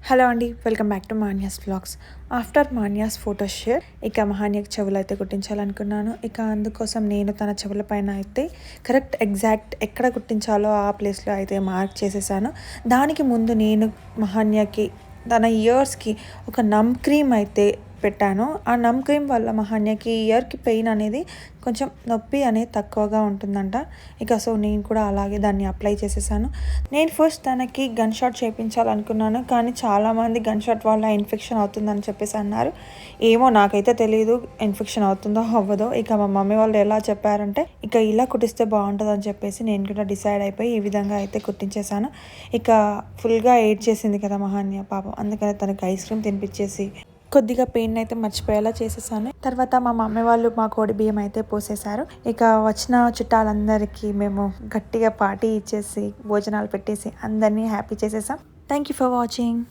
Hello అండి, welcome back to మాన్యాస్ vlogs. After మాన్యాస్ photo share ఇక మహాన్యకి చెవులు అయితే కుట్టించాలనుకున్నాను. ఇక అందుకోసం నేను తన చెవుల పైన అయితే ఎగ్జాక్ట్ ఎక్కడ కుట్టించాలో ఆ ప్లేస్లో అయితే మార్క్ చేసేసాను. దానికి ముందు నేను మహాన్యకి తన ఇయర్స్కి ఒక నమ్ క్రీమ్ అయితే పెట్టాను. ఆ నమ్ క్రీమ్ వల్ల మహాన్యకి ఇయర్కి పెయిన్ అనేది కొంచెం నొప్పి అనేది తక్కువగా ఉంటుందంట. ఇక సో నేను కూడా అలాగే దాన్ని అప్లై చేసేసాను. నేను ఫస్ట్ తనకి గన్ షాట్ చేయించాలనుకున్నాను, కానీ చాలామంది గన్ షాట్ వల్ల ఇన్ఫెక్షన్ అవుతుందని చెప్పేసి అన్నారు. ఏమో నాకైతే తెలియదు ఇన్ఫెక్షన్ అవుతుందో అవ్వదో. ఇక మా మమ్మీ వాళ్ళు ఎలా చెప్పారంటే ఇక ఇలా కుట్టిస్తే బాగుంటుంది అని చెప్పేసి నేను కూడా డిసైడ్ అయిపోయి ఈ విధంగా అయితే కుట్టించేసాను. ఇక ఫుల్గా ఏడ్ చేసింది కదా మహాన్య పాపం, అందుకని తనకి ఐస్ క్రీమ్ తినిపించేసి కొద్దిగా పెయిన్ అయితే మర్చిపోయేలా చేసేసాను. తర్వాత మా మమ్మీ వాళ్ళు మా కోడి బియ్యం అయితే పోసేశారు. ఇక వచ్చిన చుట్టాలందరికీ మేము గట్టిగా పార్టీ ఇచ్చేసి భోజనాలు పెట్టేసి అందరినీ హ్యాపీ చేసేసాం. Thank you for watching.